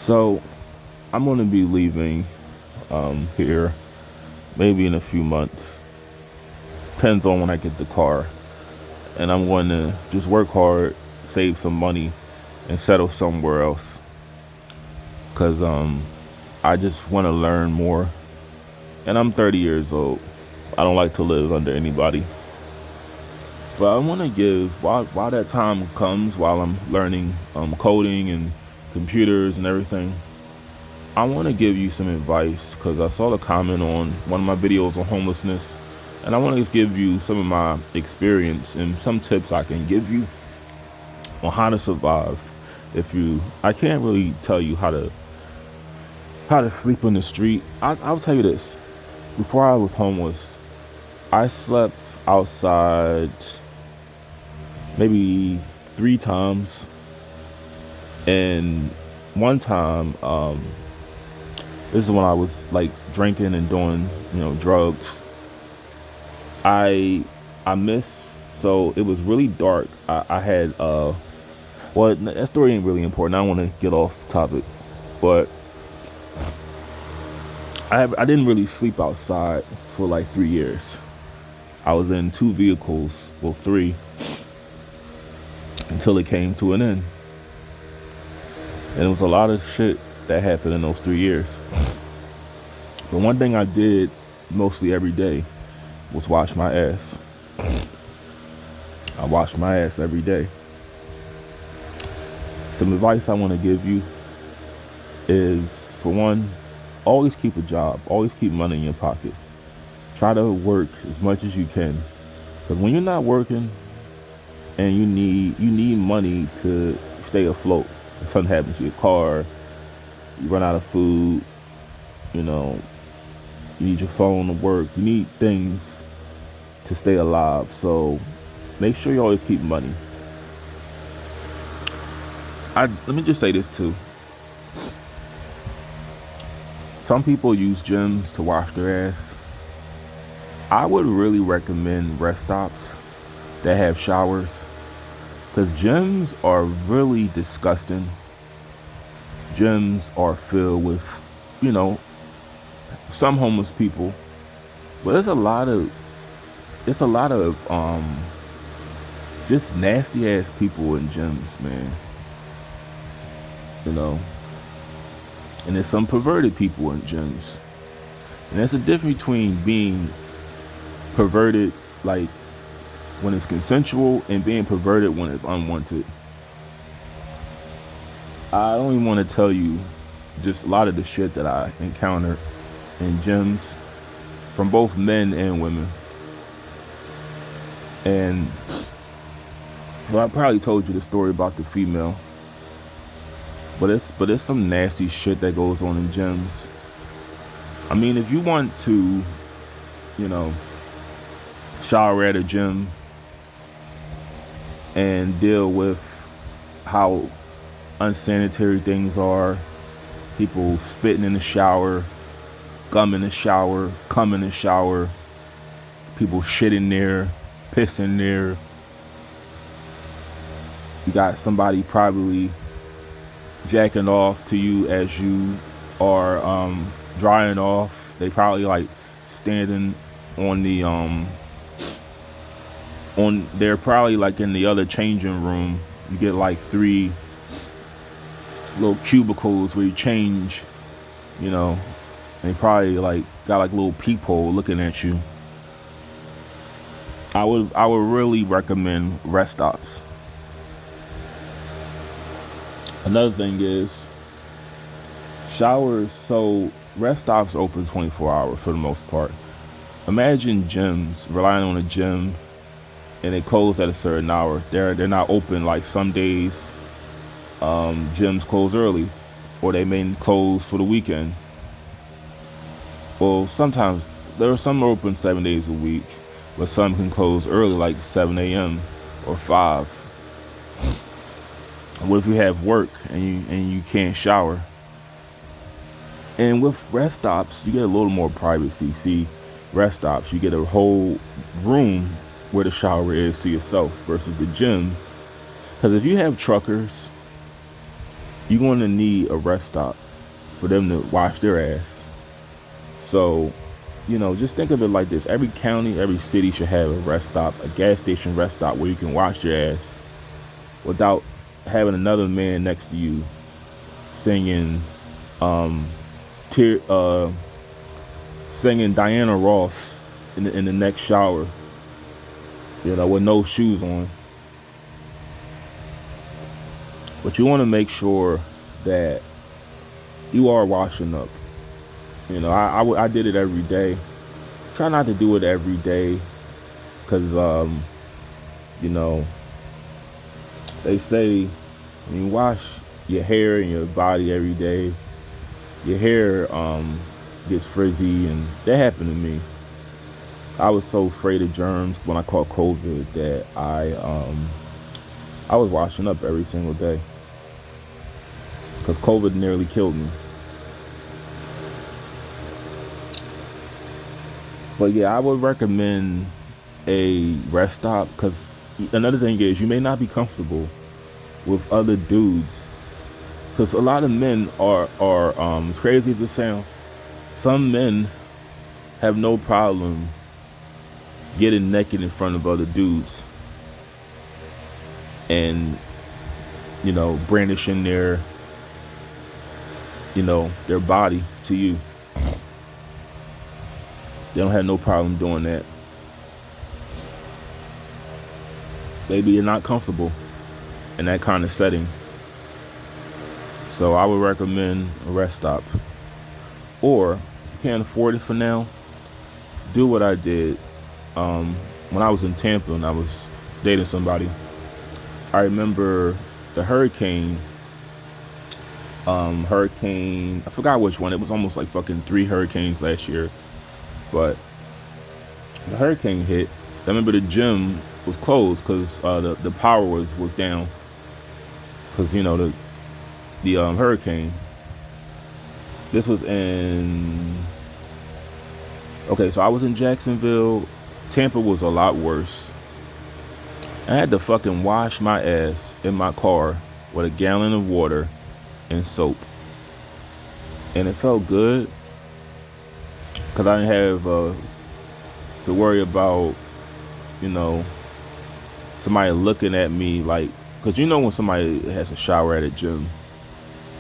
So I'm going to be leaving here maybe in a few months. Depends on when I get the car. And I'm going to just work hard, save some money, and settle somewhere else. Because I just want to learn more. And I'm 30 years old. I don't like to live under anybody. But I want to give, while that time comes, while I'm learning coding and computers and everything, I want to give you some advice because I saw the comment on one of my videos on homelessness, and I want to just give you some of my experience and some tips I can give you on how to survive. I can't really tell you how to sleep in the street. I'll tell you this: before I was homeless, I slept outside maybe 3 times, and one time, this is when I was like drinking and doing, drugs. I missed, so it was really dark. I had well, that story ain't really important. I don't want to get off topic, but I didn't really sleep outside for like 3 years. I was in two vehicles, well, three, until it came to an end. And it was a lot of shit that happened in those 3 years. But one thing I did mostly every day was wash my ass. I wash my ass every day. Some advice I want to give you is, for one, always keep a job. Always keep money in your pocket. Try to work as much as you can. Because when you're not working and you need money to stay afloat, if something happens to your car, you run out of food, you need your phone to work, you need things to stay alive. So make sure you always keep money. Let me just say this too. Some people use gyms to wash their ass. I would really recommend rest stops that have showers, because gyms are really disgusting. Gyms are filled with, some homeless people, but there's a lot of just nasty ass people in gyms, man. And there's some perverted people in gyms. And there's a difference between being perverted, like when it's consensual, and being perverted when it's unwanted. I don't even want to tell you just a lot of the shit that I encountered in gyms from both men and women. And well, I probably told you the story about the female, but it's some nasty shit that goes on in gyms. I mean, if you want to, shower at a gym and deal with how unsanitary things are, people spitting in the shower, gum in the shower, cum in the shower, people shitting there, pissing there. You got somebody probably jacking off to you as you are drying off. They probably like standing on they're probably like in the other changing room. You get like 3 little cubicles where you change, they probably like got like a little peephole looking at you. I would really recommend rest stops. Another thing is showers. So rest stops open 24 hours for the most part. Imagine gyms, relying on a gym, and they close at a certain hour. They're not open. Like some days, gyms close early, or they may close for the weekend. Well, sometimes there are some open 7 days a week, but some can close early, like 7 a.m. or 5. What if you have work and you can't shower? And with rest stops, you get a little more privacy. See, rest stops, you get a whole room where the shower is to yourself versus the gym. Because if you have truckers you're going to need a rest stop for them to wash their ass. So, just think of it like this. Every county, every city should have a rest stop, a gas station rest stop where you can wash your ass without having another man next to you singing um tear singing Diana Ross in the next shower, with no shoes on. But you want to make sure that you are washing up. I did it every day. Try not to do it every day, because they say when you wash your hair and your body every day, your hair gets frizzy, and that happened to me. I was so afraid of germs when I caught COVID that I was washing up every single day, because COVID nearly killed me. But yeah, I would recommend a rest stop, because another thing is you may not be comfortable with other dudes, because a lot of men are as crazy as it sounds, some men have no problem getting naked in front of other dudes and brandishing their body to you. They don't have no problem doing that. Maybe you're not comfortable in that kind of setting. So I would recommend a rest stop. Or if you can't afford it for now, do what I did when I was in Tampa and I was dating somebody. I remember the hurricane, I forgot which one. It was almost like fucking 3 hurricanes last year. But the hurricane hit. I remember the gym was closed because the power was down, because the hurricane. This was so I was in Jacksonville. Tampa was a lot worse. I had to fucking wash my ass in my car with a gallon of water and soap, and it felt good, because I didn't have to worry about somebody looking at me, like, because when somebody has a shower at a gym.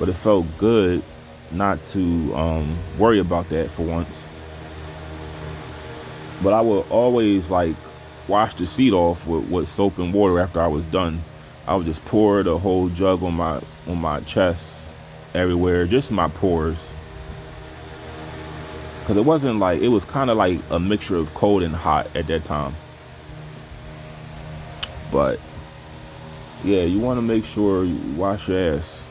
But it felt good not to worry about that for once. But I would always wash the seat off with soap and water after I was done. I would just pour the whole jug on my chest, everywhere, just my pores. Because it wasn't it was kind of like a mixture of cold and hot at that time. But yeah, you want to make sure you wash your ass.